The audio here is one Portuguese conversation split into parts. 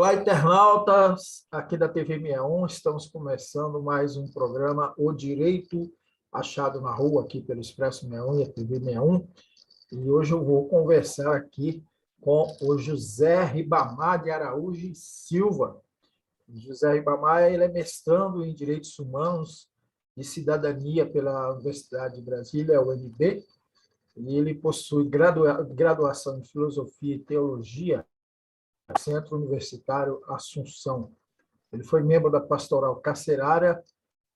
Olá, internautas, aqui da TV 61, estamos começando mais um programa O Direito Achado na Rua, aqui pelo Expresso 61 e a TV 61. E hoje eu vou conversar aqui com o José Ribamar de Araújo e Silva. José Ribamar, ele é mestrando em Direitos Humanos e Cidadania pela Universidade de Brasília, UNB, e ele possui graduação em Filosofia e Teologia no Centro Universitário Assunção. Ele foi membro da Pastoral Carcerária,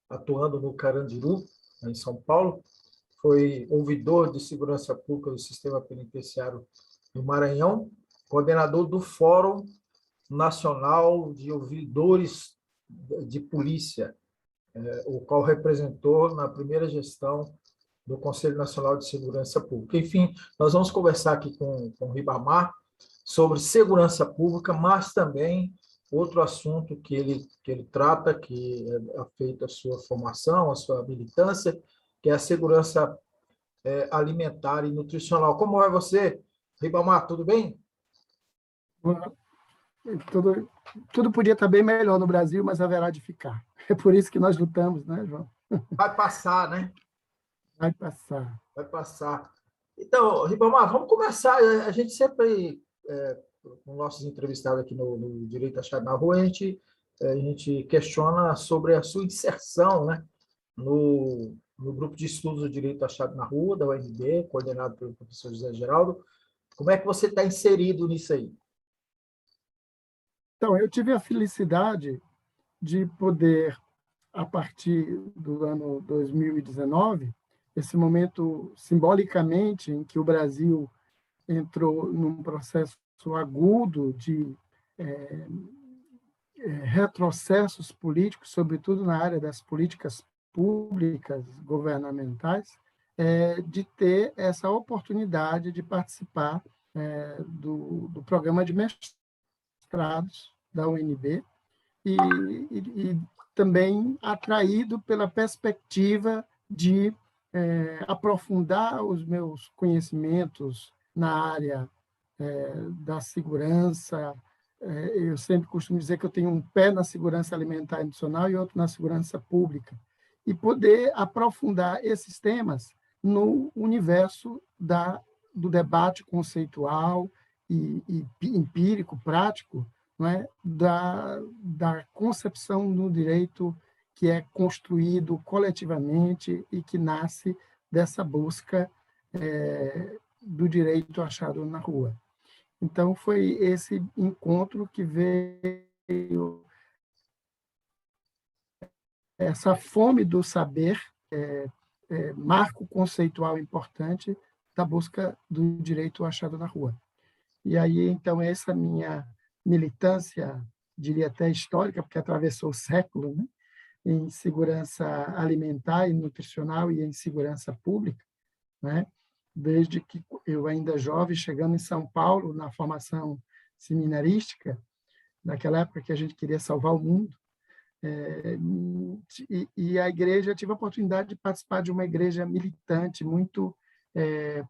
atuando no Carandiru, em São Paulo. Foi ouvidor de segurança pública do Sistema Penitenciário do Maranhão, coordenador do Fórum Nacional de Ouvidores de Polícia, o qual representou na primeira gestão do Conselho Nacional de Segurança Pública. Enfim, nós vamos conversar aqui com o Ribamar sobre segurança pública, mas também outro assunto que ele trata, que é feita a sua formação, a sua militância, que é a segurança alimentar e nutricional. Como vai você, Ribamar? Tudo bem? Tudo podia estar bem melhor no Brasil, mas haverá de ficar. É por isso que nós lutamos, né, João? Vai passar, né? Vai passar. Vai passar. Então, Ribamar, vamos começar. A gente sempre, com nossos entrevistados aqui no Direito Achado na Rua, a gente questiona sobre a sua inserção, né, no grupo de estudos do Direito Achado na Rua, da UNB, coordenado pelo professor José Geraldo. Como é que você está inserido nisso aí? Então, eu tive a felicidade de poder, a partir do ano 2019, esse momento simbolicamente em que o Brasil entrou num processo agudo de retrocessos políticos, sobretudo na área das políticas públicas governamentais, de ter essa oportunidade de participar do programa de mestrados da UNB e também atraído pela perspectiva de aprofundar os meus conhecimentos na área da segurança. Eu sempre costumo dizer que eu tenho um pé na segurança alimentar e nutricional e outro na segurança pública, e poder aprofundar esses temas no universo do debate conceitual e empírico, prático, não é? da concepção do direito que é construído coletivamente e que nasce dessa busca do direito achado na rua. Então, foi esse encontro que veio essa fome do saber, marco conceitual importante da busca do direito achado na rua. E aí, então, essa minha militância, diria até histórica, porque atravessou o século, né, em segurança alimentar e nutricional e em segurança pública, né, desde que eu ainda jovem, chegando em São Paulo, na formação seminarística, naquela época que a gente queria salvar o mundo, e a igreja, tive a oportunidade de participar de uma igreja militante, muito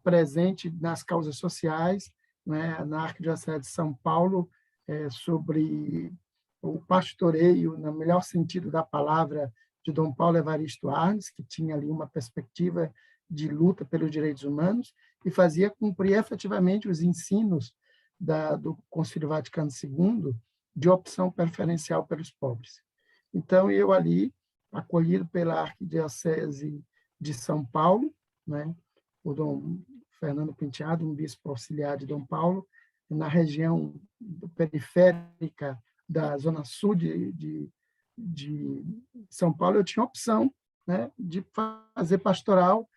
presente nas causas sociais, né, na Arquidiocese de São Paulo, sobre o pastoreio, no melhor sentido da palavra, de Dom Paulo Evaristo Arnes, que tinha ali uma perspectiva de luta pelos direitos humanos e fazia cumprir efetivamente os ensinos do Concílio Vaticano II de opção preferencial pelos pobres. Então, eu ali, acolhido pela Arquidiocese de São Paulo, né, o Dom Fernando Penteado, um bispo auxiliar de Dom Paulo, na região periférica da zona sul de São Paulo, eu tinha a opção, né, de fazer pastoral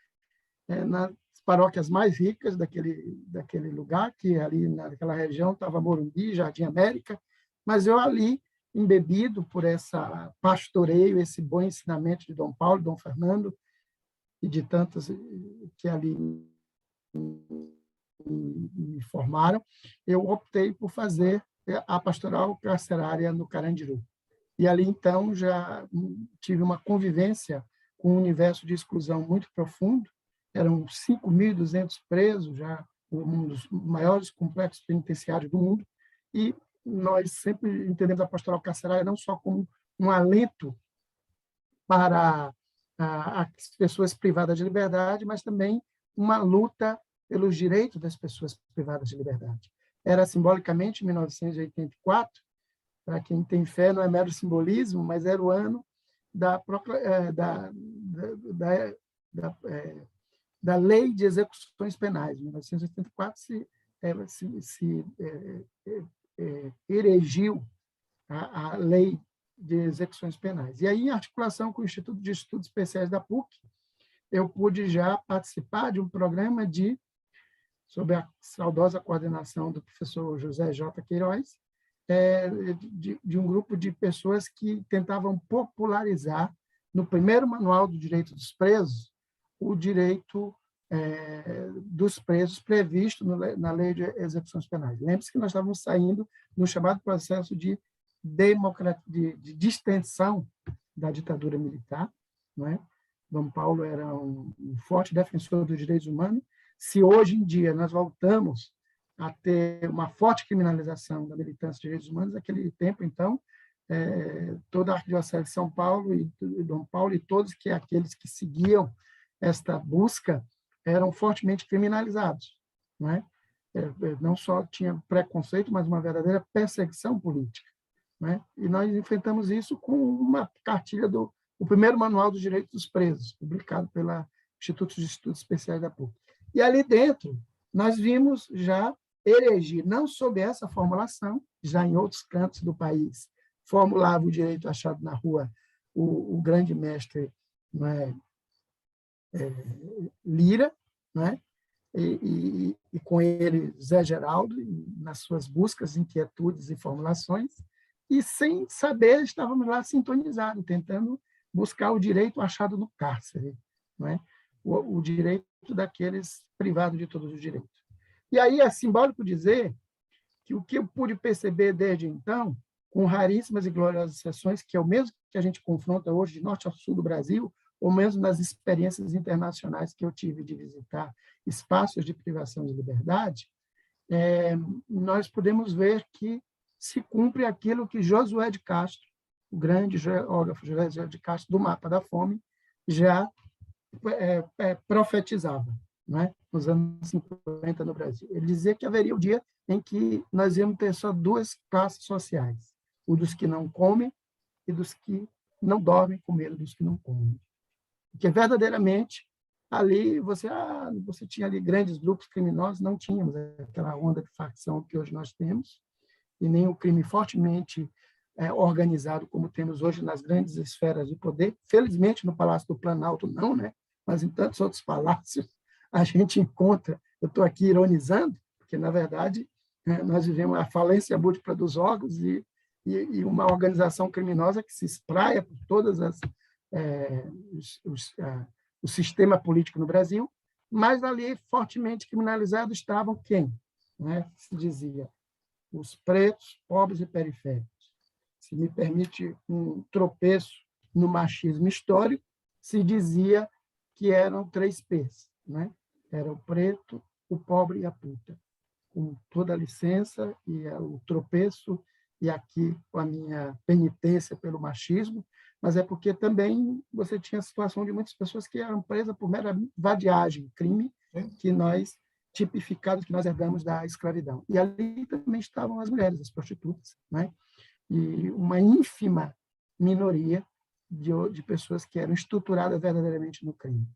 nas paróquias mais ricas daquele lugar, que ali naquela região estava Morumbi, Jardim América, mas eu ali, embebido por essa pastoreio, esse bom ensinamento de Dom Paulo, Dom Fernando, e de tantos que ali me formaram, eu optei por fazer a pastoral carcerária no Carandiru. E ali, então, já tive uma convivência com um universo de exclusão muito profundo. Eram 5.200 presos, já um dos maiores complexos penitenciários do mundo, e nós sempre entendemos a pastoral carcerária não só como um alento para as pessoas privadas de liberdade, mas também uma luta pelos direitos das pessoas privadas de liberdade. Era simbolicamente, em 1984, para quem tem fé, não é mero simbolismo, mas era o ano da Lei de Execuções Penais. Em 1984 se erigiu a Lei de Execuções Penais. E aí, em articulação com o Instituto de Estudos Especiais da PUC, eu pude já participar de um programa sob a saudosa coordenação do professor José J. Queiroz, de um grupo de pessoas que tentavam popularizar, no primeiro manual do direito dos presos, o direito dos presos previsto na Lei de Execuções Penais. Lembre-se que nós estávamos saindo no chamado processo de distensão da ditadura militar, não é? Dom Paulo era um forte defensor dos direitos humanos. Se hoje em dia nós voltamos a ter uma forte criminalização da militância de direitos humanos, naquele tempo, então, toda a Arquidiocese de São Paulo e Dom Paulo e todos aqueles que seguiam esta busca eram fortemente criminalizados, não é? Não só tinha preconceito, mas uma verdadeira perseguição política, né? E nós enfrentamos isso com uma cartilha o primeiro Manual dos Direitos dos Presos, publicado pelo Instituto de Estudos Especiais da PUC. E ali dentro, nós vimos já erigir, não sob essa formulação, já em outros cantos do país, formulava o direito achado na rua o grande mestre, não é, Lira, não é? E com ele Zé Geraldo, nas suas buscas, inquietudes e formulações, e sem saber, estávamos lá sintonizados, tentando buscar o direito achado no cárcere, não é? O direito daqueles privados de todos os direitos. E aí é simbólico dizer que o que eu pude perceber desde então, com raríssimas e gloriosas exceções, que é o mesmo que a gente confronta hoje de norte ao sul do Brasil, ou mesmo nas experiências internacionais que eu tive de visitar espaços de privação de liberdade, nós podemos ver que se cumpre aquilo que Josué de Castro, o grande geógrafo Josué de Castro, do Mapa da Fome, já profetizava, né, nos anos 50 no Brasil. Ele dizia que haveria o dia em que nós íamos ter só duas classes sociais, o dos que não comem e dos que não dormem com medo dos que não comem. Porque verdadeiramente ali você tinha ali grandes grupos criminosos, não tínhamos aquela onda de facção que hoje nós temos, e nem o crime fortemente organizado como temos hoje nas grandes esferas de poder. Felizmente, no Palácio do Planalto, não, né? Mas em tantos outros palácios a gente encontra, eu estou aqui ironizando, porque, na verdade, nós vivemos a falência múltipla dos órgãos e uma organização criminosa que se espraia por todas o sistema político no Brasil, mas ali fortemente criminalizados estavam quem? Né? Se dizia os pretos, pobres e periféricos. Se me permite um tropeço no machismo histórico, se dizia que eram 3 P's, né? Era o preto, o pobre e a puta. Com toda a licença e o tropeço, e aqui com a minha penitência pelo machismo, mas é porque também você tinha a situação de muitas pessoas que eram presas por mera vadiagem, crime que nós tipificados que nós herdamos da escravidão. E ali também estavam as mulheres, as prostitutas, né? E uma ínfima minoria de pessoas que eram estruturadas verdadeiramente no crime.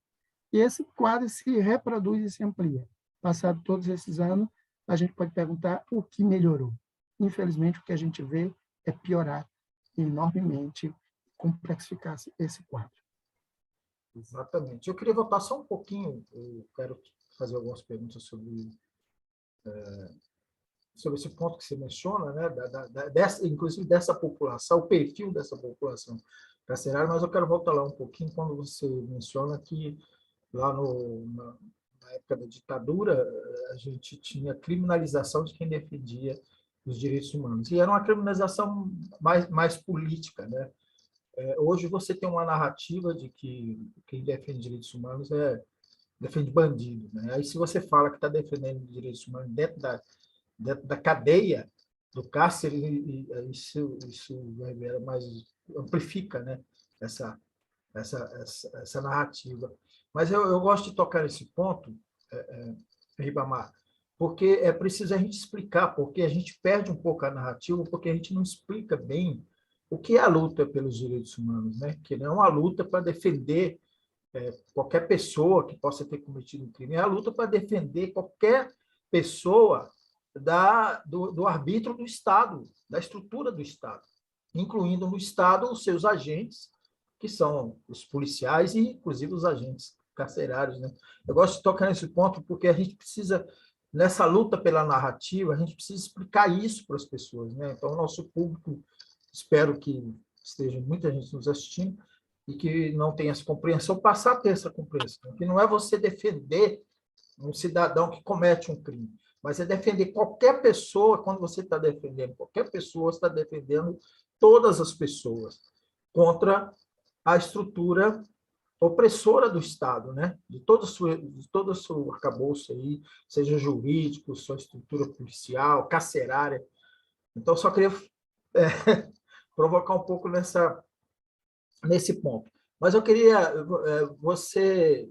E esse quadro se reproduz e se amplia. Passado todos esses anos, a gente pode perguntar o que melhorou. Infelizmente, o que a gente vê é piorar enormemente, complexificar esse quadro. Exatamente. Eu queria voltar só um pouquinho, eu quero fazer algumas perguntas sobre esse ponto que você menciona, né, inclusive dessa população, o perfil dessa população carcerária, mas eu quero voltar lá um pouquinho quando você menciona que lá na época da ditadura a gente tinha criminalização de quem defendia os direitos humanos, e era uma criminalização mais política, né? Hoje você tem uma narrativa de que quem defende direitos humanos defende bandido, né? Aí se você fala que está defendendo direitos humanos dentro da cadeia, do cárcere, isso mais amplifica, né, essa narrativa. Mas eu gosto de tocar nesse ponto, Ribamar, porque é preciso a gente explicar, porque a gente perde um pouco a narrativa, porque a gente não explica bem o que é a luta pelos direitos humanos, né? Que não é uma luta para defender qualquer pessoa que possa ter cometido um crime, é a luta para defender qualquer pessoa do arbítrio do Estado, da estrutura do Estado, incluindo no Estado os seus agentes, que são os policiais e, inclusive, os agentes carcerários. Né? Eu gosto de tocar nesse ponto porque a gente precisa, nessa luta pela narrativa, a gente precisa explicar isso para as pessoas. Né? Então, o nosso público, espero que esteja muita gente nos assistindo e que não tenha essa compreensão, passar a ter essa compreensão, que não é você defender um cidadão que comete um crime, mas é defender qualquer pessoa. Quando você está defendendo qualquer pessoa, você está defendendo todas as pessoas contra a estrutura opressora do Estado, né? de todo o seu arcabouço aí, seja jurídico, sua estrutura policial, carcerária. Então, só queria provocar um pouco nesse ponto. Mas eu queria, você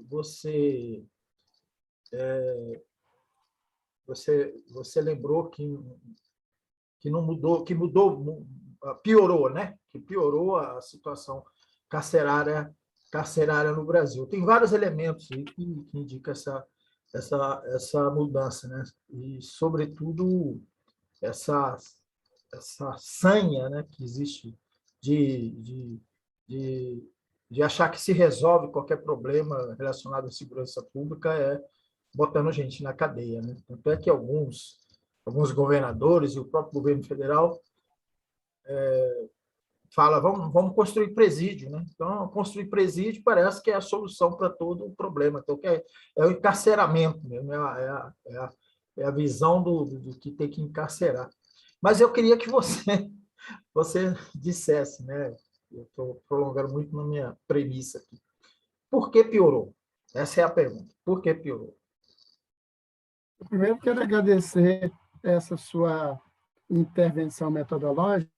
lembrou que não mudou, piorou, né? Que piorou a situação carcerária no Brasil. Tem vários elementos que indicam essa mudança, né? E, sobretudo, essa sanha, né, que existe de achar que se resolve qualquer problema relacionado à segurança pública botando gente na cadeia. Né? Tanto é que alguns governadores e o próprio governo federal fala, vamos construir presídio. Né? Então, construir presídio parece que é a solução para todo o problema. Então, é o encarceramento mesmo, é a visão do que tem que encarcerar. Mas eu queria que você dissesse, né? Eu estou prolongando muito na minha premissa aqui. Por que piorou? Essa é a pergunta. Por que piorou? Primeiro, quero agradecer essa sua intervenção metodológica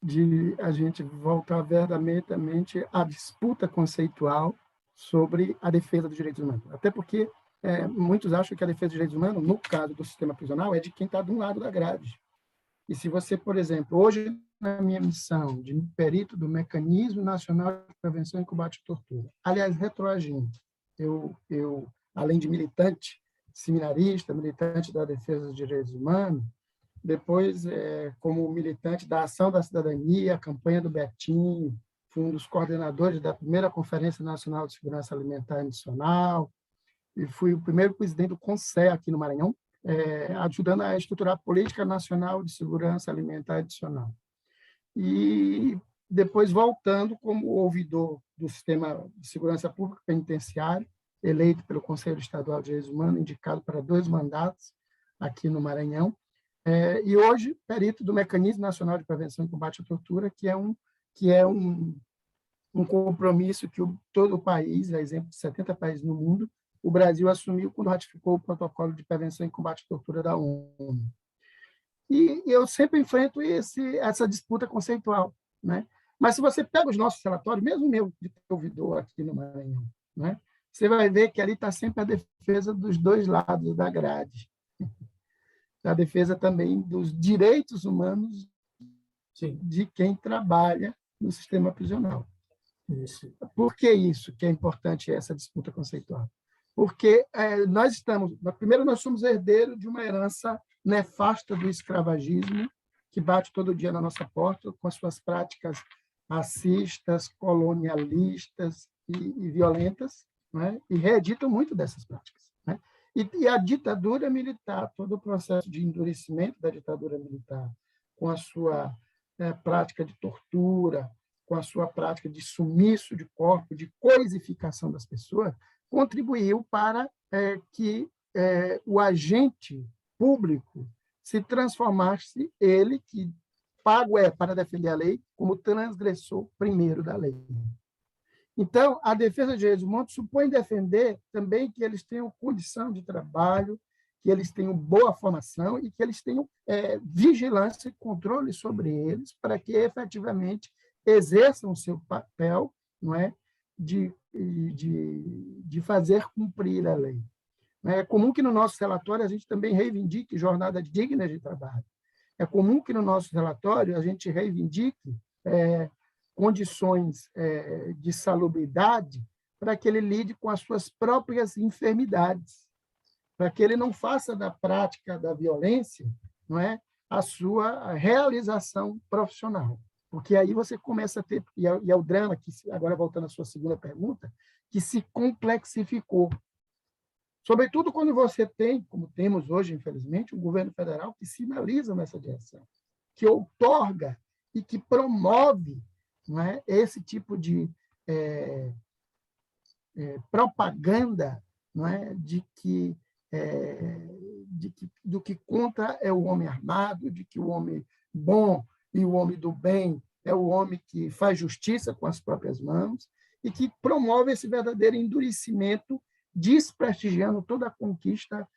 de a gente voltar verdadeiramente à disputa conceitual sobre a defesa dos direitos humanos. Até porque muitos acham que a defesa dos direitos humanos, no caso do sistema prisional, é de quem está de um lado da grade. E se você, por exemplo, hoje, na minha missão de perito do Mecanismo Nacional de Prevenção e Combate à Tortura, aliás, retroagindo, eu além de militante seminarista, militante da defesa dos direitos humanos, depois, como militante da Ação da Cidadania, a campanha do Betinho, fui um dos coordenadores da primeira Conferência Nacional de Segurança Alimentar e Nutricional, e fui o primeiro presidente do CONSE aqui no Maranhão, ajudando a estruturar a Política Nacional de Segurança Alimentar Adicional. E depois voltando como ouvidor do Sistema de Segurança Pública Penitenciário, eleito pelo Conselho Estadual de Direitos Humanos, indicado para 2 mandatos aqui no Maranhão, e hoje perito do Mecanismo Nacional de Prevenção e Combate à Tortura, que é um compromisso que todo o país, a exemplo de 70 países no mundo, o Brasil assumiu quando ratificou o Protocolo de Prevenção e Combate à Tortura da ONU. E eu sempre enfrento essa disputa conceitual. Né? Mas se você pega os nossos relatórios, mesmo o meu de ouvidor aqui no Maranhão, né? Você vai ver que ali está sempre a defesa dos 2 lados da grade. A defesa também dos direitos humanos de quem trabalha no sistema prisional. Isso. Por que isso que é importante, essa disputa conceitual? Porque primeiro, nós somos herdeiros de uma herança nefasta do escravagismo, que bate todo dia na nossa porta, com as suas práticas racistas, colonialistas e violentas, né? E reeditam muito dessas práticas. Né? E a ditadura militar, todo o processo de endurecimento da ditadura militar, com a sua prática de tortura, com a sua prática de sumiço de corpo, de coisificação das pessoas, contribuiu para que o agente público se transformasse, ele, que pago para defender a lei, como transgressor primeiro da lei. Então, a defesa de direitos humanos supõe defender também que eles tenham condição de trabalho, que eles tenham boa formação e que eles tenham vigilância e controle sobre eles para que efetivamente exerçam o seu papel, não é, de fazer cumprir a lei. É comum que no nosso relatório a gente também reivindique jornada digna de trabalho. É comum que no nosso relatório a gente reivindique condições de salubridade para que ele lide com as suas próprias enfermidades, para que ele não faça da prática da violência, não é, a sua realização profissional. Porque aí você começa a ter, e é o drama, que agora voltando à sua segunda pergunta, que se complexificou. Sobretudo quando você tem, como temos hoje, infelizmente, um governo federal que sinaliza nessa direção, que outorga e que promove, não é, esse tipo de propaganda, não é, do que contra é o homem armado, de que o homem bom e o homem do bem é o homem que faz justiça com as próprias mãos e que promove esse verdadeiro endurecimento, desprestigiando toda a conquista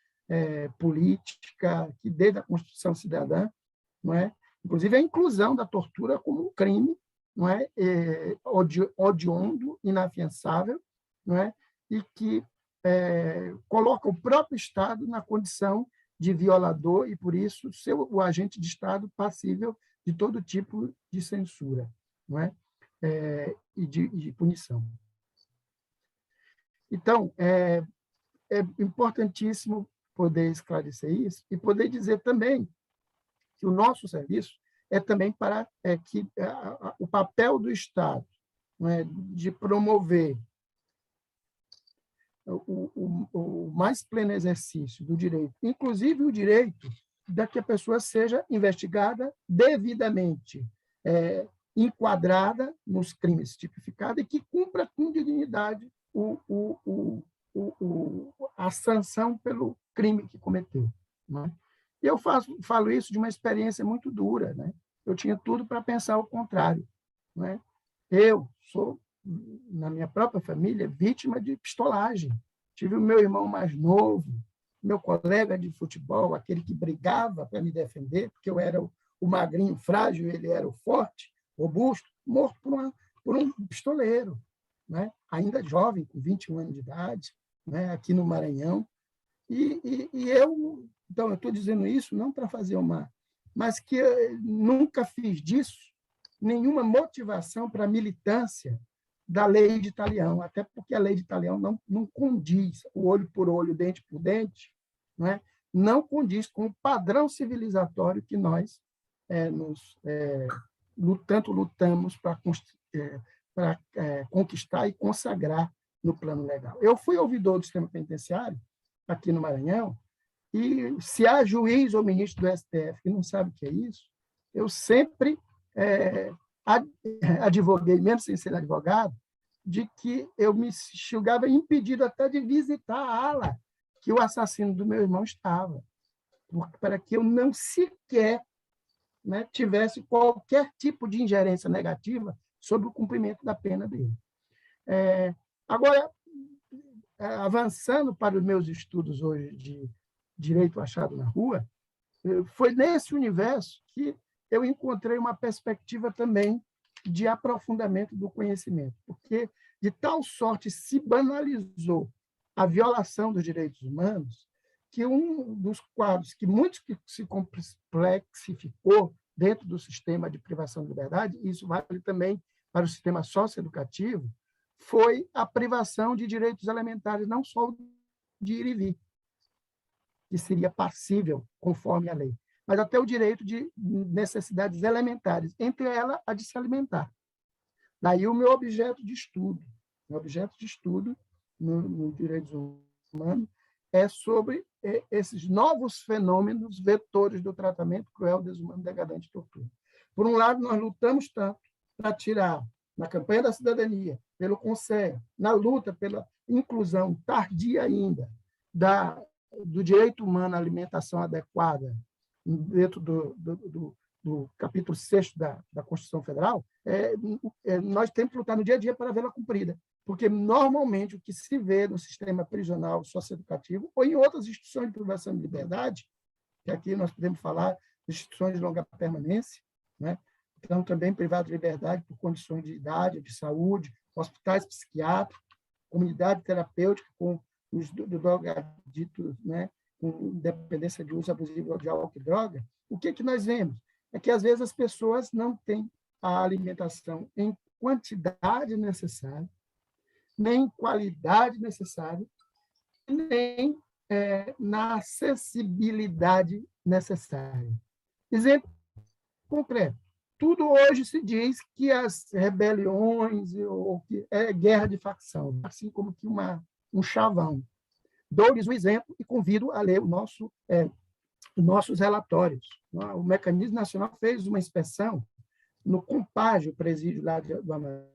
política que desde a Constituição Cidadã, não é? Inclusive a inclusão da tortura como um crime, não é, hediondo, inafiançável, não é, e que coloca o próprio Estado na condição de violador e, por isso, ser o agente de Estado passível de todo tipo de censura, não é? E de punição. Então, é importantíssimo poder esclarecer isso e poder dizer também que o nosso serviço é também para que o papel do Estado, não é, de promover o mais pleno exercício do direito, inclusive o direito de que a pessoa seja investigada devidamente, enquadrada nos crimes tipificados e que cumpra com dignidade a sanção pelo crime que cometeu. Não é? E eu falo isso de uma experiência muito dura. Né? Eu tinha tudo para pensar o contrário. Não é? Eu sou, na minha própria família, vítima de pistolagem. Tive o meu irmão mais novo, meu colega de futebol, aquele que brigava para me defender, porque eu era o magrinho frágil, ele era o forte, robusto, morto por um pistoleiro, né? Ainda jovem, com 21 anos de idade, né? Aqui no Maranhão. Então, eu estou dizendo isso não para fazer mas que eu nunca fiz disso nenhuma motivação para a militância da lei de Talião, até porque a lei de Talião não condiz, o olho por olho, dente por dente, não condiz com o padrão civilizatório que nós tanto lutamos para conquistar e consagrar no plano legal. Eu fui ouvidor do sistema penitenciário aqui no Maranhão, e se há juiz ou ministro do STF que não sabe o que é isso, eu sempre advoguei, mesmo sem ser advogado, de que eu me julgava impedido até de visitar a ala que o assassino do meu irmão estava, para que eu não sequer tivesse qualquer tipo de ingerência negativa sobre o cumprimento da pena dele. Agora, avançando para os meus estudos hoje de direito achado na rua, foi nesse universo que eu encontrei uma perspectiva também de aprofundamento do conhecimento, porque de tal sorte se banalizou a violação dos direitos humanos que um dos quadros que muito se complexificou dentro do sistema de privação de liberdade, e isso vale também para o sistema socioeducativo, foi a privação de direitos elementares, não só de ir e vir, que seria passível conforme a lei, mas até o direito de necessidades elementares, entre elas a de se alimentar. Daí o meu objeto de estudo. Meu objeto de estudo no direitos humanos é sobre esses novos fenômenos vetores do tratamento cruel, desumano, degradante e tortura. Por um lado, nós lutamos tanto para tirar, na campanha da cidadania, pelo Conselho, na luta pela inclusão tardia ainda do direito humano à alimentação adequada dentro do capítulo 6 da Constituição Federal, nós temos que lutar no dia a dia para vê-la cumprida. Porque, normalmente, o que se vê no sistema prisional socioeducativo ou em outras instituições de privação de liberdade, que aqui nós podemos falar de instituições de longa permanência, né? Então, também privados de liberdade por condições de idade, de saúde, hospitais psiquiátricos, comunidade terapêutica com os drogaditos, né? Com dependência de uso abusivo de álcool e droga. O que nós vemos? É que, às vezes, as pessoas não têm a alimentação em quantidade necessária, nem em qualidade necessária, nem na acessibilidade necessária. Exemplo concreto. Tudo hoje se diz que as rebeliões ou que é guerra de facção, assim como que um chavão. Dou-lhes um exemplo e convido a ler nossos relatórios. O Mecanismo Nacional fez uma inspeção no Compage, o presídio lá do Amazonas,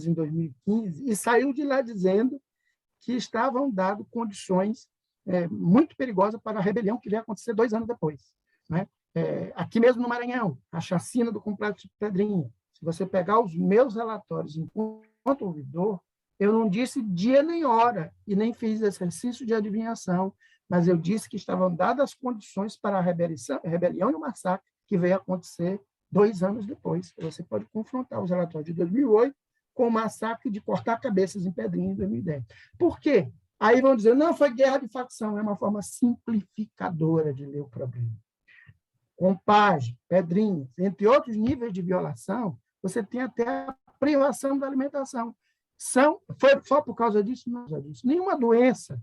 em 2015, e saiu de lá dizendo que estavam dando condições muito perigosas para a rebelião que veio acontecer 2 anos depois, né? Aqui mesmo no Maranhão, a chacina do Complexo de Pedrinha. Se você pegar os meus relatórios enquanto ouvidor, eu não disse dia nem hora e nem fiz exercício de adivinhação, mas eu disse que estavam dadas as condições para a rebelião e o massacre que veio acontecer 2 anos depois. Você pode confrontar os relatórios de 2008 com o massacre de cortar cabeças em Pedrinha em 2010. Por quê? Aí vão dizer, não, foi guerra de facção, é uma forma simplificadora de ler o problema. Compage, Pedrinhas, entre outros níveis de violação, você tem até a privação da alimentação. Foi só por causa disso? Não, por causa disso. Nenhuma doença.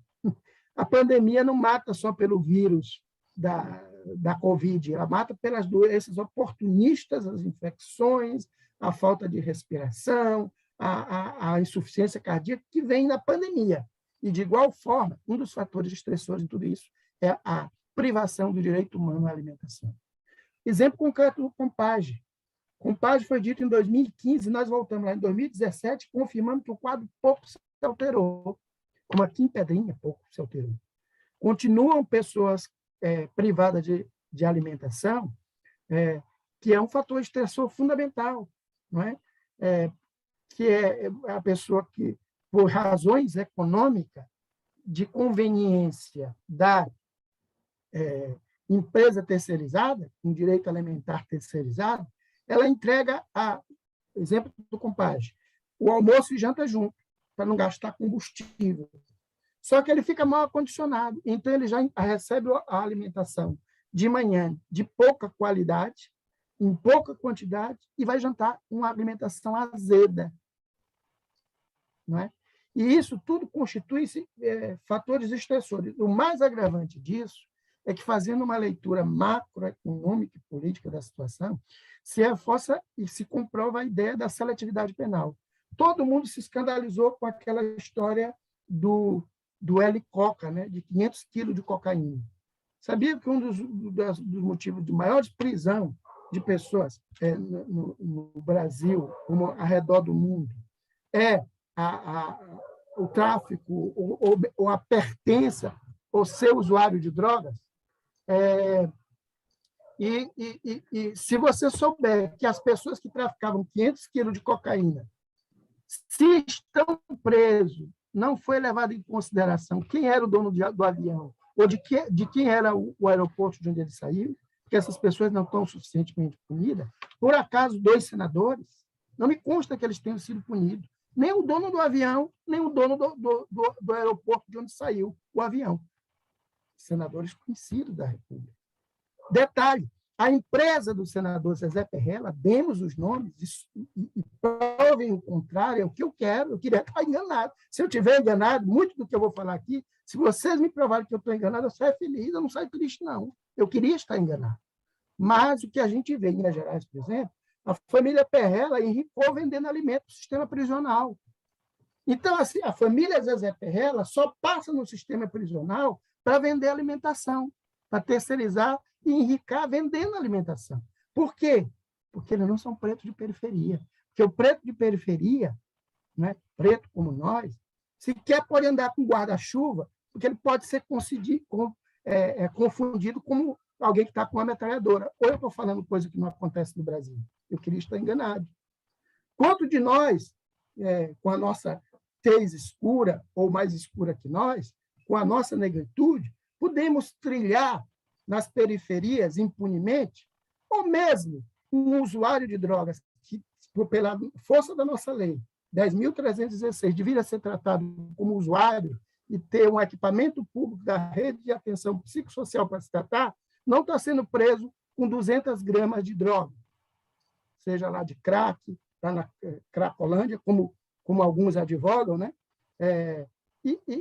A pandemia não mata só pelo vírus da Covid, ela mata pelas doenças oportunistas, as infecções, a falta de respiração, a insuficiência cardíaca que vem na pandemia. E, de igual forma, um dos fatores estressores em tudo isso é a privação do direito humano à alimentação. Exemplo concreto do Compage. Compage foi dito em 2015, nós voltamos lá em 2017, confirmando que o quadro pouco se alterou, como aqui em Pedrinha, pouco se alterou. Continuam pessoas privadas de alimentação, que é um fator estressor fundamental, não é? Que é a pessoa que, por razões econômicas, de conveniência da empresa terceirizada, com direito alimentar terceirizado, ela entrega, exemplo do Compage, o almoço e janta junto, para não gastar combustível. Só que ele fica mal acondicionado, então ele já recebe a alimentação de manhã de pouca qualidade, em pouca quantidade, e vai jantar uma alimentação azeda. Não é? E isso tudo constitui-se fatores estressores. O mais agravante disso é que, fazendo uma leitura macroeconômica e política da situação, se reforça e se comprova a ideia da seletividade penal. Todo mundo se escandalizou com aquela história do L. Coca, né, de 500 quilos de cocaína. Sabia que um dos motivos de maior prisão de pessoas no Brasil, como ao redor do mundo, é o tráfico ou a pertença ou ser usuário de drogas? E se você souber que as pessoas que traficavam 500 quilos de cocaína, se estão presos, não foi levado em consideração quem era o dono do avião ou de quem era o aeroporto de onde ele saiu, que essas pessoas não estão suficientemente punidas. Por acaso, 2 senadores, não me consta que eles tenham sido punidos, nem o dono do avião, nem o dono do aeroporto de onde saiu o avião. Senadores conhecidos da República. Detalhe, a empresa do senador Zezé Perrella, demos os nomes e provem o contrário, é o que eu quero, eu queria estar enganado. Se eu estiver enganado, muito do que eu vou falar aqui, se vocês me provarem que eu estou enganado, eu saio feliz, eu não saio triste, não. Eu queria estar enganado. Mas o que a gente vê em Minas Gerais, por exemplo, a família Perrella enricou vendendo alimento para o sistema prisional. Então, assim, a família Zezé Perrella só passa no sistema prisional para vender alimentação, para terceirizar e enricar vendendo alimentação. Por quê? Porque eles não são pretos de periferia. Porque o preto de periferia, né, preto como nós, se quer pode andar com guarda-chuva, porque ele pode ser confundido como alguém que está com uma metralhadora. Ou eu estou falando coisa que não acontece no Brasil. Eu queria estar enganado. Quanto de nós, com a nossa tez escura, ou mais escura que nós, com a nossa negritude, podemos trilhar nas periferias impunemente, ou mesmo um usuário de drogas que, pela força da nossa lei, 10.316, deveria ser tratado como usuário e ter um equipamento público da rede de atenção psicossocial para se tratar, não está sendo preso com 200 gramas de droga, seja lá de crack, lá na Cracolândia, como alguns advogam, né?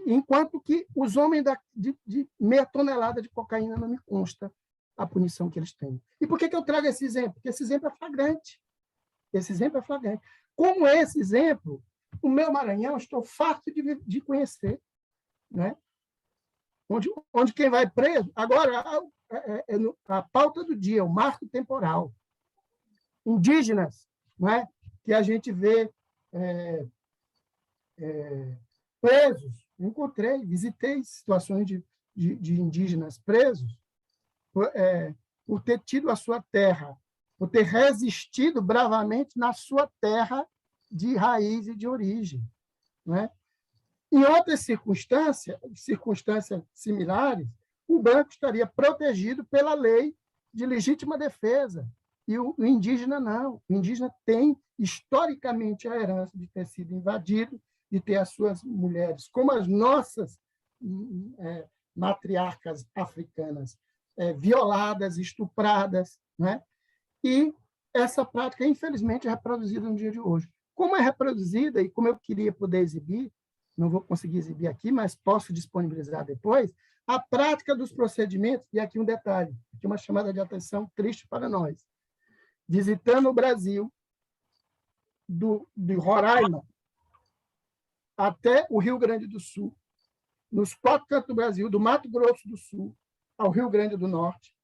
Enquanto que os homens de meia tonelada de cocaína não me consta a punição que eles têm. E por que eu trago esse exemplo? Porque esse exemplo é flagrante. Esse exemplo é flagrante. Como esse exemplo, o meu Maranhão, estou farto de conhecer, né? Onde quem vai preso... Agora, a pauta do dia, o marco temporal. Indígenas, não é? Que a gente vê presos. Encontrei, visitei situações de indígenas presos por ter tido a sua terra, por ter resistido bravamente na sua terra de raiz e de origem. Não é? Em outras circunstâncias similares, o branco estaria protegido pela lei de legítima defesa, e o indígena não. O indígena tem, historicamente, a herança de ter sido invadido, de ter as suas mulheres, como as nossas matriarcas africanas, violadas, estupradas, né? E essa prática, infelizmente, é reproduzida no dia de hoje. Como é reproduzida, e como eu queria poder exibir, não vou conseguir exibir aqui, mas posso disponibilizar depois, a prática dos procedimentos, e aqui um detalhe, aqui uma chamada de atenção triste para nós. Visitando o Brasil, de Roraima até o Rio Grande do Sul, nos 4 cantos do Brasil, do Mato Grosso do Sul ao Rio Grande do Norte,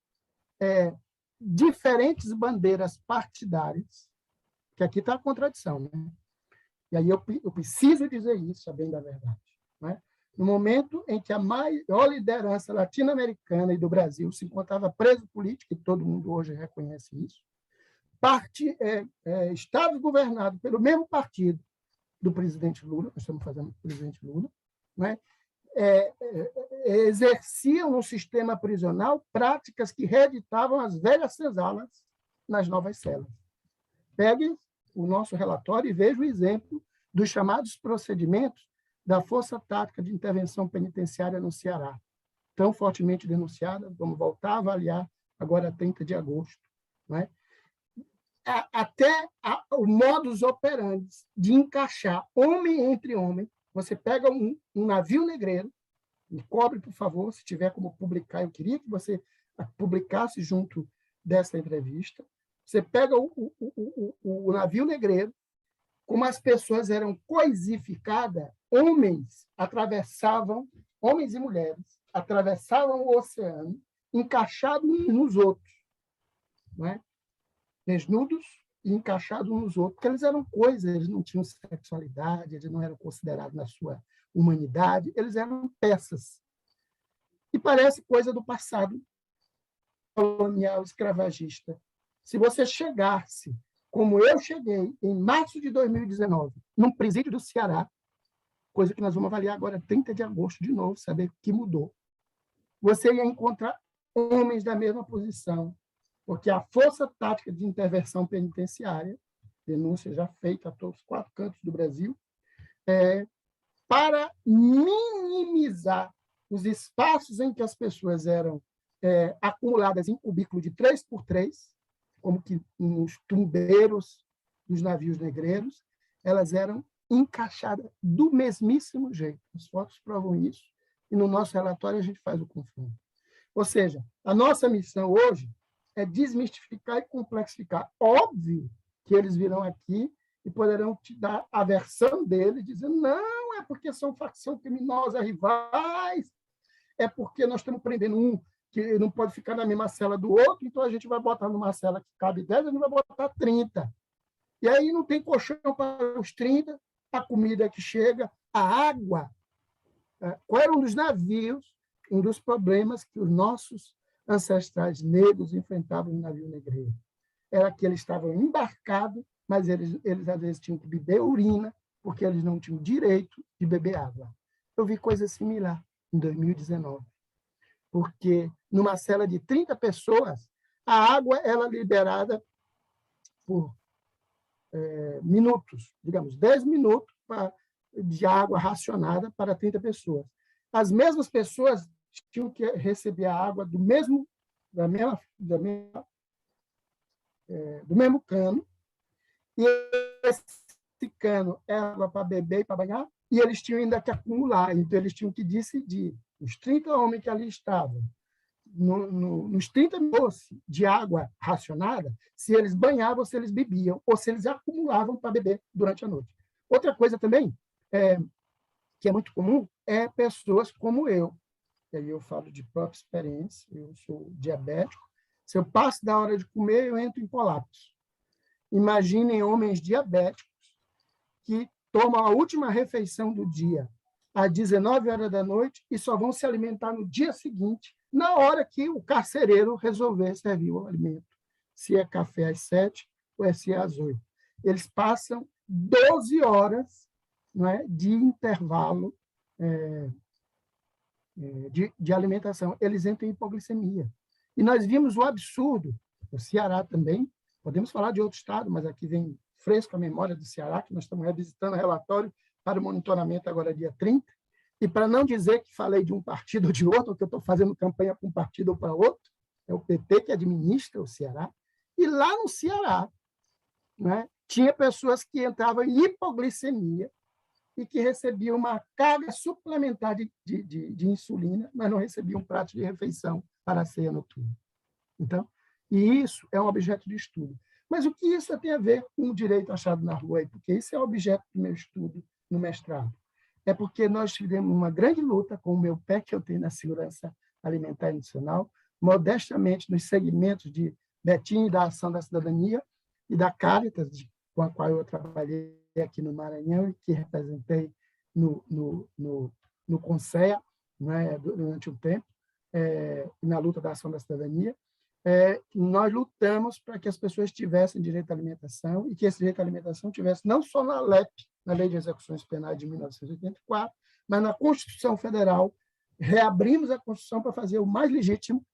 diferentes bandeiras partidárias, que aqui está a contradição, né? E aí eu preciso dizer isso, a bem da verdade, né? No momento em que a maior liderança latino-americana e do Brasil se encontrava preso político, e todo mundo hoje reconhece isso, estados governados pelo mesmo partido do presidente Lula, nós estamos fazendo o presidente Lula, né? Exerciam no sistema prisional práticas que reeditavam as velhas senzalas nas novas celas. Peguem o nosso relatório e vejam o exemplo dos chamados procedimentos da Força Tática de Intervenção Penitenciária no Ceará, tão fortemente denunciada, vamos voltar a avaliar agora 30 de agosto. Né? Até o modus operandi de encaixar homem entre homem. Você pega um navio negreiro, me cobre, por favor, se tiver como publicar, eu queria que você publicasse junto dessa entrevista. Você pega o navio negreiro, como as pessoas eram coisificadas, homens e mulheres, atravessavam o oceano, encaixados uns nos outros, não é? Desnudos e encaixados uns nos outros, porque eles eram coisas, eles não tinham sexualidade, eles não eram considerados na sua humanidade, eles eram peças. E parece coisa do passado colonial escravagista. Se você chegasse, como eu cheguei, em março de 2019, num presídio do Ceará, coisa que nós vamos avaliar agora, 30 de agosto, de novo, saber o que mudou, você ia encontrar homens da mesma posição, porque a Força Tática de Intervenção Penitenciária, denúncia já feita a todos os 4 cantos do Brasil, para minimizar os espaços em que as pessoas eram acumuladas em cubículo de 3x3, como que nos tumbeiros dos navios negreiros, elas eram encaixadas do mesmíssimo jeito. As fotos provam isso, e no nosso relatório a gente faz o confronto. Ou seja, a nossa missão hoje é desmistificar e complexificar. Óbvio que eles virão aqui e poderão te dar a versão deles, dizendo, não, é porque são facção criminosa, rivais, é porque nós estamos prendendo um que não pode ficar na mesma cela do outro, então a gente vai botar numa cela que cabe 10, a gente vai botar 30. E aí não tem colchão para os 30, a comida que chega, a água. Qual era um dos navios, um dos problemas que os nossos ancestrais negros enfrentavam no navio negreiro. Era que eles estavam embarcados, mas eles às vezes tinham que beber urina, porque eles não tinham direito de beber água. Eu vi coisa similar em 2019, porque numa cela de 30 pessoas, a água era liberada por minutos, digamos, 10 minutos de água racionada para 30 pessoas. As mesmas pessoas tinham que receber a água do mesmo cano, e esse cano era água para beber e para banhar, e eles tinham ainda que acumular, então eles tinham que decidir, os 30 homens que ali estavam, nos 30 minutos de água racionada, se eles banhavam, ou se eles bebiam, ou se eles acumulavam para beber durante a noite. Outra coisa também, que é muito comum, é pessoas como eu. E aí eu falo de própria experiência, eu sou diabético. Se eu passo da hora de comer, eu entro em colapso. Imaginem homens diabéticos que tomam a última refeição do dia às 19 horas da noite e só vão se alimentar no dia seguinte, na hora que o carcereiro resolver servir o alimento. Se é café às 7 ou se é às 8. Eles passam 12 horas, não é, de intervalo de alimentação. Eles entram em hipoglicemia. E nós vimos o absurdo, no Ceará também, podemos falar de outro estado, mas aqui vem fresco a memória do Ceará, que nós estamos revisitando o relatório para o monitoramento agora dia 30, e para não dizer que falei de um partido ou de outro, ou que eu estou fazendo campanha para um partido ou para outro, é o PT que administra o Ceará, e lá no Ceará, né, tinha pessoas que entravam em hipoglicemia e que recebiam uma carga suplementar de insulina, mas não recebiam um prato de refeição para a ceia noturna. Então, e isso é um objeto de estudo. Mas o que isso tem a ver com o direito achado na rua? Porque isso é objeto do meu estudo no mestrado. É porque nós tivemos uma grande luta com o meu pé que eu tenho na segurança alimentar e nutricional, modestamente nos segmentos de Betim, da Ação da Cidadania e da Caritas, com a qual eu trabalhei aqui no Maranhão e que representei no CONSEA, né, durante um tempo, na luta da Ação da Cidadania. Nós lutamos para que as pessoas tivessem direito à alimentação e que esse direito à alimentação tivesse não só na LEP, na Lei de Execuções Penais de 1984, mas na Constituição Federal. Reabrimos a Constituição para fazer o mais legítimo,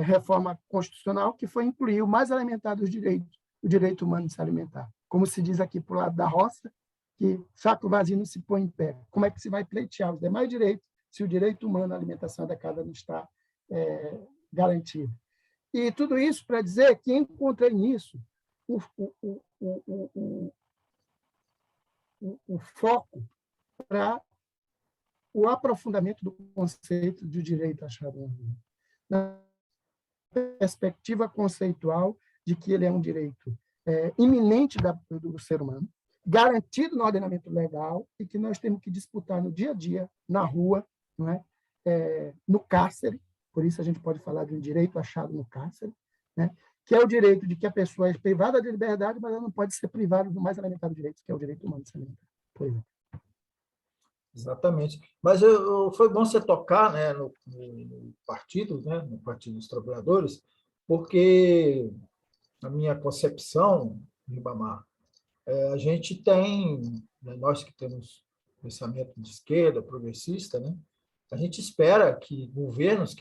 reforma constitucional, que foi incluir o mais elementar dos direitos, o direito humano de se alimentar. Como se diz aqui para o lado da roça, que saco vazio não se põe em pé. Como é que se vai pleitear os demais direitos se o direito humano à alimentação adequada não está garantido? E tudo isso para dizer que encontrei nisso o foco para o aprofundamento do conceito de direito achado na rua, na perspectiva conceitual de que ele é um direito iminente do ser humano, garantido no ordenamento legal e que nós temos que disputar no dia a dia, na rua, não é? No cárcere. Por isso a gente pode falar de um direito achado no cárcere, né? Que é o direito de que a pessoa é privada de liberdade, mas ela não pode ser privada do mais elementar do direito, que é o direito humano de se alimentar, por exemplo. Exatamente. Mas foi bom você tocar, né, no partido, né, no Partido dos Trabalhadores, porque, na minha concepção, Ribamar, a gente tem, né, nós que temos pensamento de esquerda, progressista, né, a gente espera que governos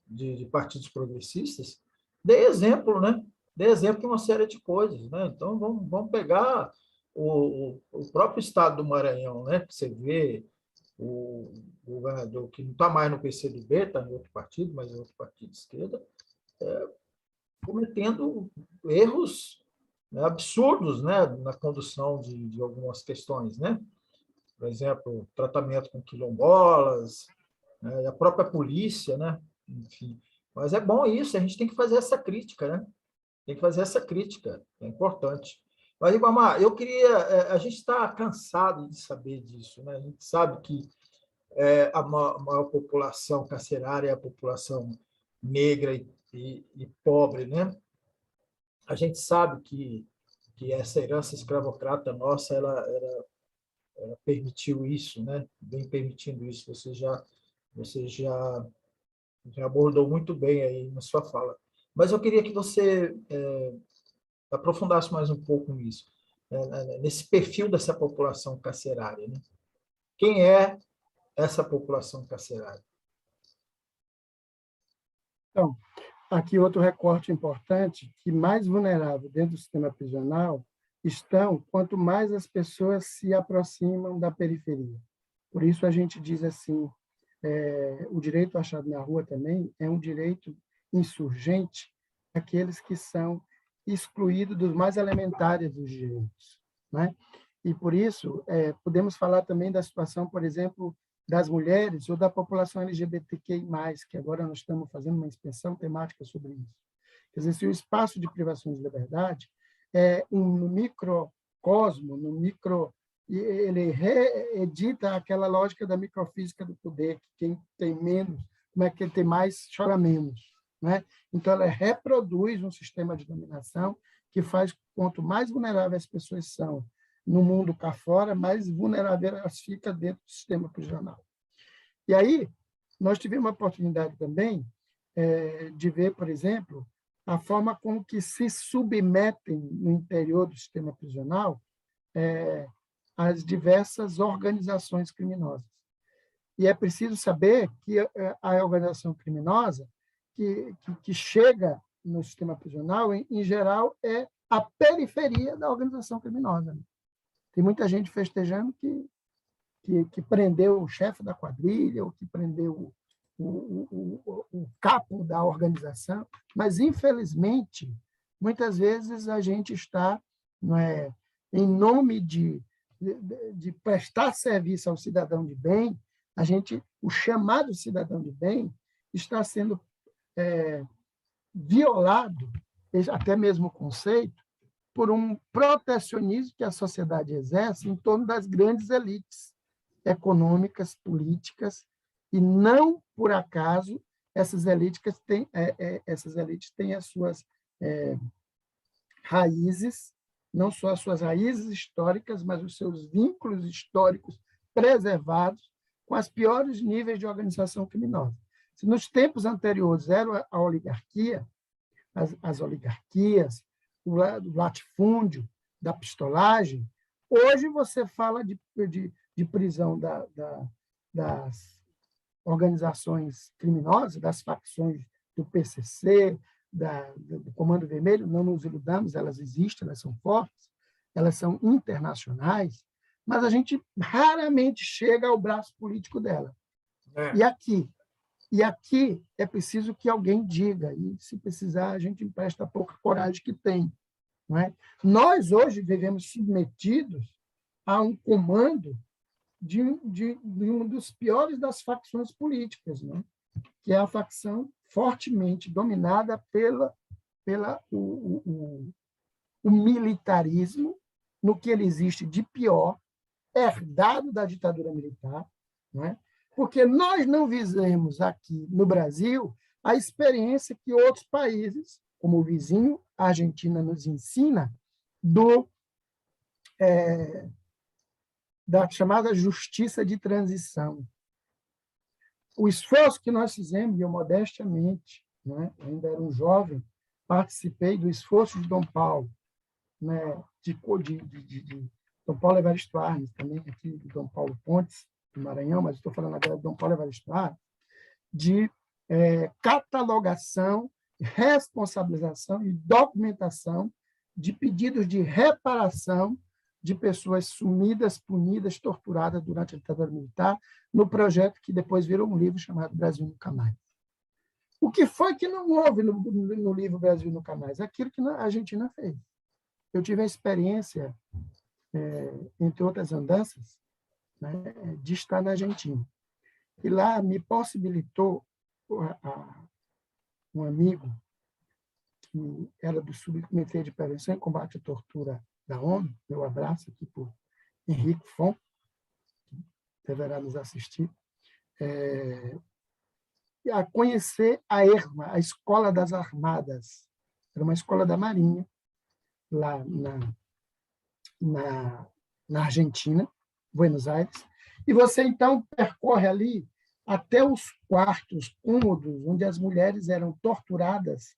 de partidos progressistas dê exemplo, né? Dê exemplo em uma série de coisas, né? Então, vamos pegar o próprio estado do Maranhão, né? Que você vê o governador que não está mais no PCdoB, está em outro partido, mas em outro partido de esquerda, cometendo erros, né, absurdos, né, na condução de algumas questões, né? Por exemplo, tratamento com quilombolas, né, e a própria polícia, né? Enfim. Mas é bom isso, a gente tem que fazer essa crítica, né? Tem que fazer essa crítica, é importante. Mas, Ribamar, eu queria... A gente está cansado de saber disso, né? A gente sabe que a maior população carcerária é a população negra e pobre, né? A gente sabe que essa herança escravocrata nossa, ela permitiu isso, né? Vem permitindo isso. Você já Você já abordou muito bem aí na sua fala. Mas eu queria que você aprofundasse mais um pouco nisso, nesse perfil dessa população carcerária, né? Quem é essa população carcerária? Então, aqui outro recorte importante, que mais vulnerável dentro do sistema prisional estão quanto mais as pessoas se aproximam da periferia. Por isso a gente diz assim, o direito achado na rua também é um direito insurgente aqueles que são excluídos dos mais elementares dos direitos, né? E por isso podemos falar também da situação, por exemplo, das mulheres ou da população LGBTQI+, que agora nós estamos fazendo uma inspeção temática sobre isso. Quer dizer, se o espaço de privação de liberdade é um microcosmo, e ele reedita aquela lógica da microfísica do poder, que quem tem menos, como é que ele tem mais, chora menos, né? Então, ela reproduz um sistema de dominação que faz, quanto mais vulneráveis as pessoas são no mundo cá fora, mais vulnerável elas ficam dentro do sistema prisional. E aí, nós tivemos a oportunidade também de ver, por exemplo, a forma como que se submetem no interior do sistema prisional as diversas organizações criminosas. E é preciso saber que a organização criminosa que chega no sistema prisional, em geral, é a periferia da organização criminosa. Tem muita gente festejando que prendeu o chefe da quadrilha, ou que prendeu o capo da organização, mas, infelizmente, muitas vezes a gente está, em nome de prestar serviço ao cidadão de bem, o chamado cidadão de bem está sendo violado, até mesmo o conceito, por um protecionismo que a sociedade exerce em torno das grandes elites econômicas, políticas, e não por acaso essas elites têm as suas raízes, não só as suas raízes históricas, mas os seus vínculos históricos preservados com os piores níveis de organização criminosa. Se nos tempos anteriores era a oligarquia, as oligarquias, o latifúndio, da pistolagem, hoje você fala de prisão das organizações criminosas, das facções do PCC, do Comando Vermelho, não nos iludamos, elas existem, elas são fortes, elas são internacionais, mas a gente raramente chega ao braço político dela. E aqui é preciso que alguém diga, e se precisar, a gente empresta a pouca coragem que tem. Não é? Nós, hoje, vivemos submetidos a um comando de uma dos piores das facções políticas, não é? Que é a facção fortemente dominada pelo militarismo, no que ele existe de pior, herdado da ditadura militar, não é? Porque nós não vivemos aqui no Brasil a experiência que outros países, como o vizinho, a Argentina, nos ensina da chamada justiça de transição. O esforço que nós fizemos, e eu modestamente, né, ainda era um jovem, participei do esforço de Dom Paulo, né, de Dom Paulo Evaristo Arnes, também aqui de Dom Paulo Pontes, do Maranhão, mas estou falando agora de Dom Paulo Evaristo Arnes, de catalogação, responsabilização e documentação de pedidos de reparação de pessoas sumidas, punidas, torturadas durante a ditadura militar, no projeto que depois virou um livro chamado Brasil Nunca Mais. O que foi que não houve no livro Brasil Nunca Mais? Aquilo que a Argentina fez. Eu tive a experiência, entre outras andanças, né, de estar na Argentina. E lá me possibilitou um amigo que era do Subcomitê de Prevenção e Combate à Tortura da ONU, meu abraço aqui por Henrique Fon, que deverá nos assistir, a conhecer a ERMA, a Escola das Armadas. Era uma escola da Marinha, lá na Argentina, Buenos Aires. E você, então, percorre ali até os quartos, cômodos, onde as mulheres eram torturadas,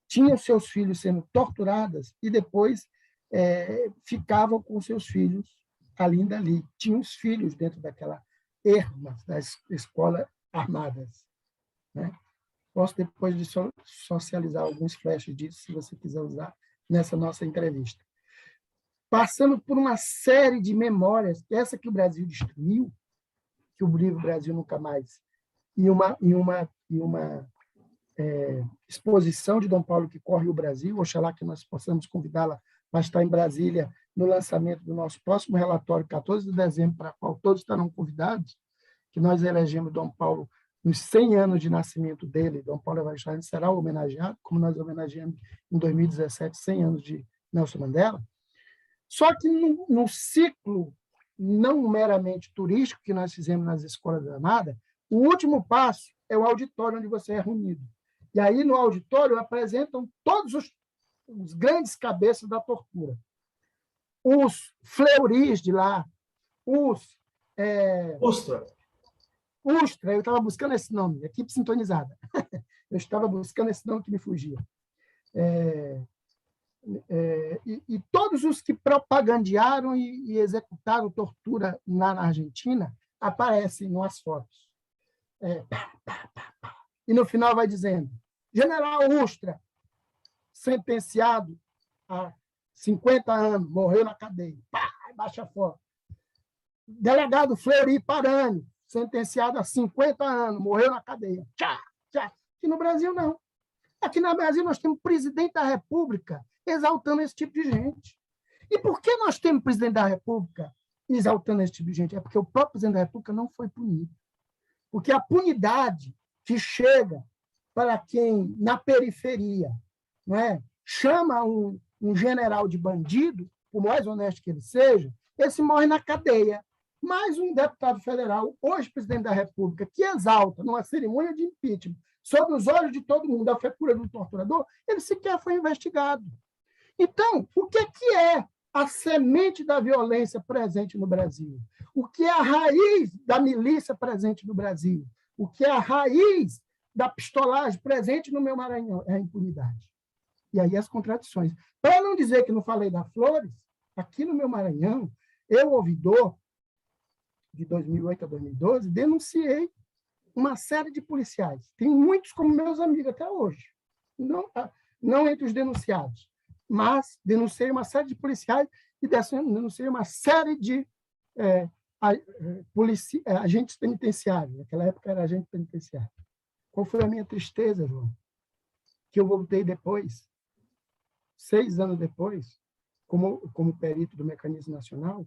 tinham seus filhos sendo torturadas e depois ficavam com seus filhos ali e dali. Tinham os filhos dentro daquela erma da escola armadas. Né? Posso depois de socializar alguns flashes disso, se você quiser usar nessa nossa entrevista. Passando por uma série de memórias, essa que o Brasil destruiu, que o livro Brasil Nunca Mais, e uma exposição de Dom Paulo que corre o Brasil, oxalá que nós possamos convidá-la para estar em Brasília no lançamento do nosso próximo relatório, 14 de dezembro, para o qual todos estarão convidados, que nós elegemos Dom Paulo nos 100 anos de nascimento dele. Dom Paulo Evaristo será homenageado, como nós homenageamos em 2017, 100 anos de Nelson Mandela. Só que no ciclo não meramente turístico que nós fizemos nas escolas da Armada, o último passo é o auditório onde você é reunido. E aí, no auditório, apresentam todos os grandes cabeças da tortura. Os fleuris de lá, os... Ustra, eu estava buscando esse nome, equipe sintonizada. Eu estava buscando esse nome que me fugia. E todos os que propagandearam e executaram tortura na Argentina aparecem nas fotos. E no final vai dizendo: General Ustra, sentenciado a 50 anos, morreu na cadeia. Pá, baixa a foto. Delegado Fleury Paranhos, sentenciado a 50 anos, morreu na cadeia. Tchá, tchá. Aqui no Brasil, não. Aqui no Brasil, nós temos presidente da República exaltando esse tipo de gente. E por que nós temos presidente da República exaltando esse tipo de gente? É porque o próprio presidente da República não foi punido. Porque a punidade que chega para quem, na periferia, não é, chama um general de bandido, por mais honesto que ele seja, esse morre na cadeia. Mas um deputado federal, hoje presidente da República, que exalta, numa cerimônia de impeachment, sob os olhos de todo mundo, a figura do torturador, ele sequer foi investigado. Então, o que é a semente da violência presente no Brasil? O que é a raiz da milícia presente no Brasil? O que é a raiz da pistolagem presente no meu Maranhão? É a impunidade. E aí as contradições. Para não dizer que não falei da Flores, aqui no meu Maranhão, eu, ouvidor, de 2008 a 2012, denunciei uma série de policiais. Tem muitos como meus amigos até hoje. Não entre os denunciados, mas denunciei uma série de policiais e denunciei uma série de agentes penitenciários. Naquela época era agente penitenciário. Qual foi a minha tristeza, João? Que eu voltei depois, 6 anos depois, como perito do Mecanismo Nacional,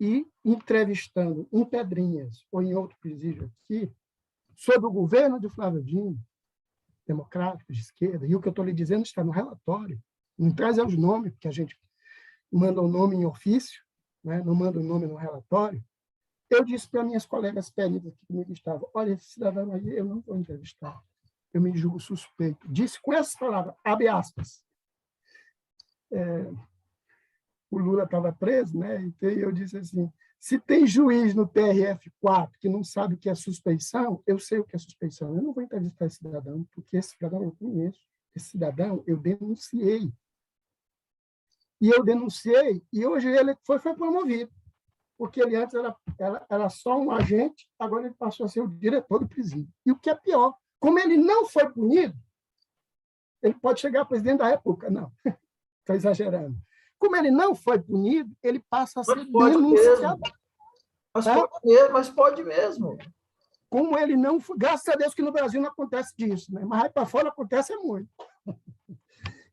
e entrevistando em Pedrinhas ou em outro presídio aqui, sobre o governo de Flávio Dino, democrático, de esquerda, e o que eu estou lhe dizendo está no relatório. Não traz os nomes, porque a gente manda o nome em ofício, né? Não manda o nome no relatório. Eu disse para minhas colegas peritas que comigo estavam: olha, esse cidadão aí eu não vou entrevistar, eu me julgo suspeito. Disse com essas palavras, abre aspas. O Lula estava preso, né? Então eu disse assim: se tem juiz no TRF4 que não sabe o que é suspeição, eu sei o que é suspeição. Eu não vou entrevistar esse cidadão, porque esse cidadão eu conheço. Esse cidadão eu denunciei. E eu denunciei, e hoje ele foi promovido. Porque ele antes era só um agente, agora ele passou a ser o diretor do presídio. E o que é pior, como ele não foi punido, ele pode chegar a presidente da República. Não, estou exagerando. Como ele não foi punido, ele passa a ser denunciado. Mas pode mesmo. Como ele não foi... Graças a Deus que no Brasil não acontece disso, né? Mas aí para fora acontece muito.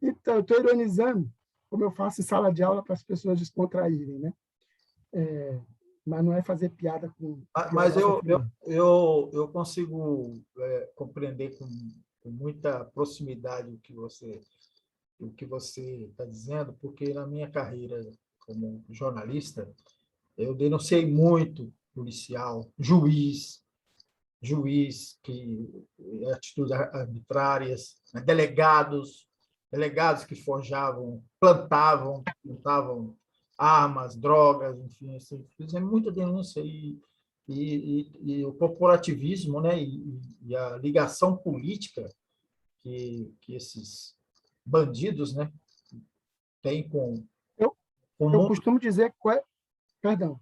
Então, eu estou ironizando, como eu faço em sala de aula para as pessoas descontraírem, né? Mas não é fazer piada com... Mas eu consigo compreender com muita proximidade o que você está dizendo, porque na minha carreira como jornalista, eu denunciei muito policial, juiz que atitudes arbitrárias, né? delegados que forjavam, plantavam armas, drogas, enfim, fizemos muita denúncia e o corporativismo, né, e a ligação política que esses bandidos, né, têm Eu, com o eu mundo. costumo dizer, perdão,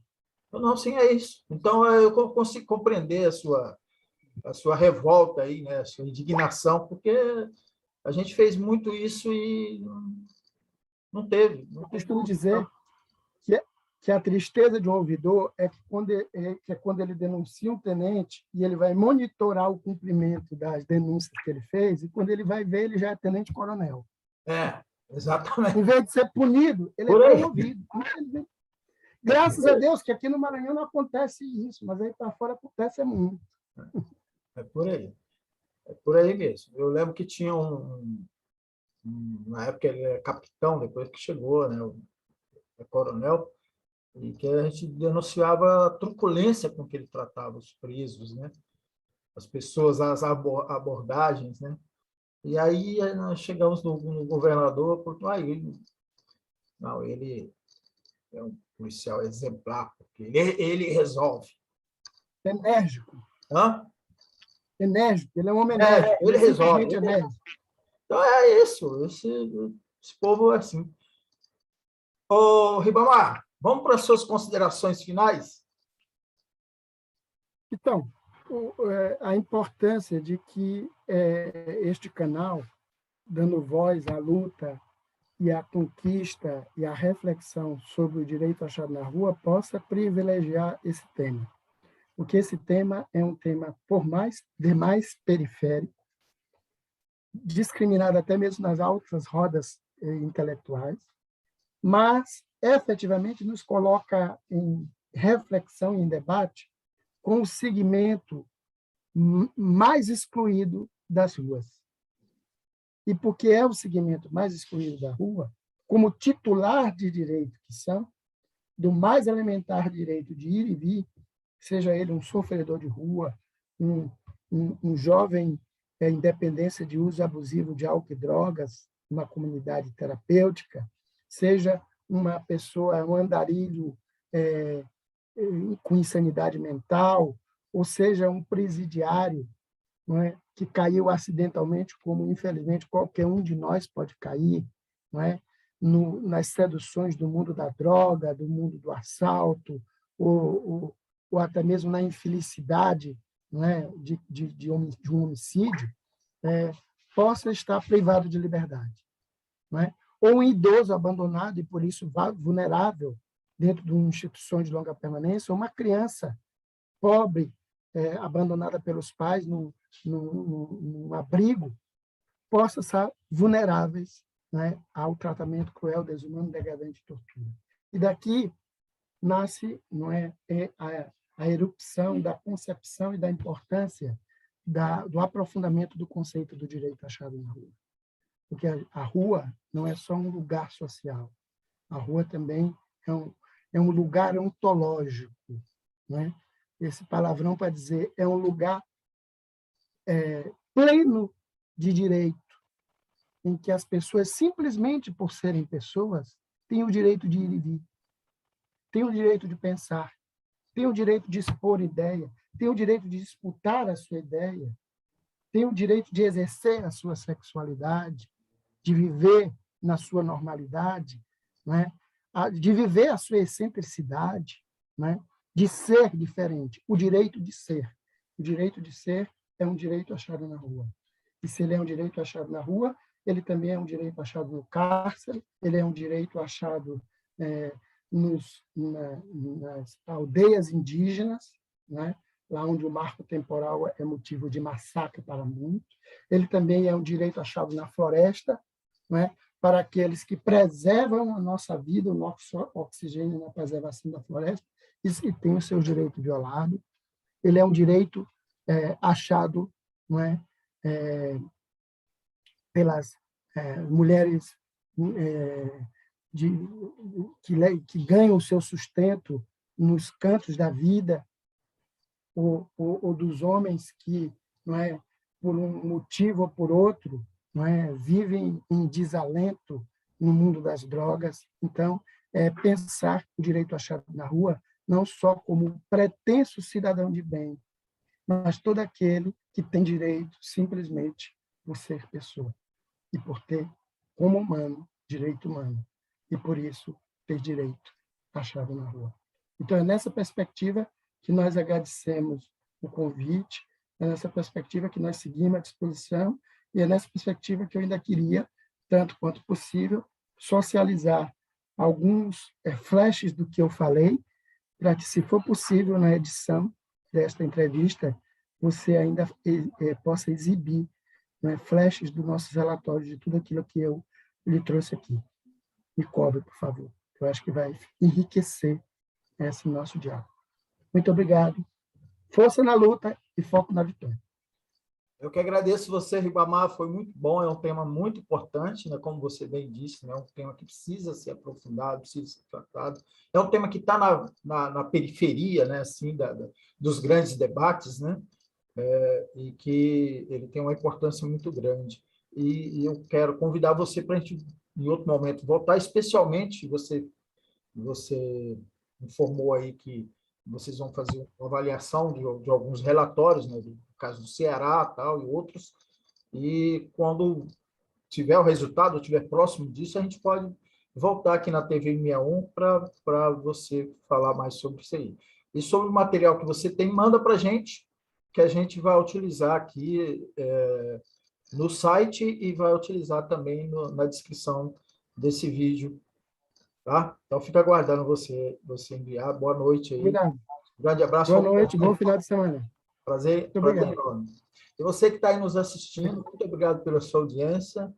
Não, sim, é isso. Então, eu consigo compreender a sua revolta aí, né, a sua indignação, porque a gente fez muito isso e não eu teve costumo solução. dizer que, que a tristeza de um ouvidor que é quando ele denuncia um tenente e ele vai monitorar o cumprimento das denúncias que ele fez, e quando ele vai ver, ele já é tenente-coronel. Em Exatamente. vez de ser punido, ele é Por aí. promovido. Graças a Deus que aqui no Maranhão não acontece isso, mas aí para fora acontece muito. É por aí. É por aí mesmo. Eu lembro que tinha na época ele era capitão, depois que chegou, né, o coronel, e que a gente denunciava a truculência com que ele tratava os presos, né, as pessoas, as abordagens, né. E aí nós chegamos no governador, porque não, ele é um policial exemplar, porque ele resolve. Enérgico, Hã? enérgico, ele é um homem enérgico, ele Ele é resolve. simplesmente enérgico. Então é isso, esse povo é assim. Ô, Ribamar, vamos para as suas considerações finais? Então, a importância de que este canal, dando voz à luta e à conquista e à reflexão sobre o direito achado na rua, possa privilegiar esse tema. Porque esse tema é um tema, por mais demais periférico, discriminado até mesmo nas altas rodas intelectuais, mas efetivamente nos coloca em reflexão e em debate com o segmento mais excluído das ruas. E porque é o segmento mais excluído da rua, como titular de direito que são, do mais elementar direito de ir e vir, seja ele um sofredor de rua, um jovem em dependência de uso abusivo de álcool e drogas, uma comunidade terapêutica, seja uma pessoa, um andarilho com insanidade mental, ou seja, um presidiário, não é, que caiu acidentalmente, como infelizmente qualquer um de nós pode cair, não é, nas seduções do mundo da droga, do mundo do assalto, ou até mesmo na infelicidade, não é, de um homicídio, possa estar privado de liberdade. Não é? Ou um idoso abandonado e, por isso, vulnerável dentro de uma instituição de longa permanência, ou uma criança pobre, abandonada pelos pais num abrigo, possa estar vulneráveis, né, ao tratamento cruel, desumano, degradante e tortura. E daqui nasce, não é, a erupção da concepção e da importância do aprofundamento do conceito do direito achado na rua. Porque a rua não é só um lugar social, a rua também é um lugar ontológico, né? Esse palavrão para dizer é um lugar pleno de direito, em que as pessoas, simplesmente por serem pessoas, têm o direito de ir e vir, têm o direito de pensar, têm o direito de expor ideia, têm o direito de disputar a sua ideia, têm o direito de exercer a sua sexualidade, de viver na sua normalidade, né? De viver a sua excentricidade, né? De ser diferente, o direito de ser. O direito de ser é um direito achado na rua. E se ele é um direito achado na rua, ele também é um direito achado no cárcere, ele é um direito achado nas aldeias indígenas, né? Lá onde o marco temporal é motivo de massacre para muitos. Ele também é um direito achado na floresta, né? Para aqueles que preservam a nossa vida, o nosso oxigênio na preservação da floresta, e que têm o seu direito violado. Ele é um direito achado, não é, pelas mulheres de, que ganham o seu sustento nos cantos da vida, ou dos homens que, não é, por um motivo ou por outro, não é, vivem em desalento no mundo das drogas. Então, pensar o direito achado na rua não só como um pretenso cidadão de bem, mas todo aquele que tem direito simplesmente por ser pessoa e por ter, como humano, direito humano, e por isso ter direito achado na rua. Então, é nessa perspectiva que nós agradecemos o convite, é nessa perspectiva que nós seguimos à disposição, e é nessa perspectiva que eu ainda queria, tanto quanto possível, socializar alguns flashes do que eu falei, para que, se for possível, na edição desta entrevista, você ainda possa exibir, né, flashes dos nossos relatórios de tudo aquilo que eu lhe trouxe aqui. Me cobre, por favor. Eu acho que vai enriquecer esse nosso diálogo. Muito obrigado. Força na luta e foco na vitória. Eu que agradeço você, Ribamar, foi muito bom, é um tema muito importante, né? Como você bem disse, né? É um tema que precisa ser aprofundado, precisa ser tratado. É um tema que está na periferia, né? Assim, dos grandes debates, né? E que ele tem uma importância muito grande. E eu quero convidar você para a gente, em outro momento, voltar, especialmente você informou aí que vocês vão fazer uma avaliação de alguns relatórios, né, do caso do Ceará tal, e outros, e quando tiver o resultado, ou estiver próximo disso, a gente pode voltar aqui na TV 61 para você falar mais sobre isso aí. E sobre o material que você tem, manda para a gente, que a gente vai utilizar aqui no site e vai utilizar também na descrição desse vídeo. Tá? Então, fica aguardando você enviar. Boa noite aí. Obrigado. Grande abraço. Boa noite, bom final de semana. Prazer enorme. E você que está aí nos assistindo, muito obrigado pela sua audiência.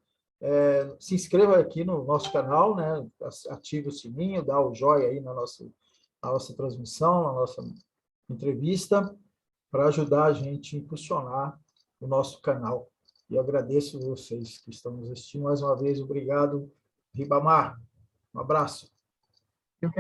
Se inscreva aqui no nosso canal, né? Ative o sininho, dá o joinha aí na nossa transmissão, na nossa entrevista, para ajudar a gente a impulsionar o nosso canal. E eu agradeço vocês que estão nos assistindo mais uma vez. Obrigado, Ribamar. Um abraço.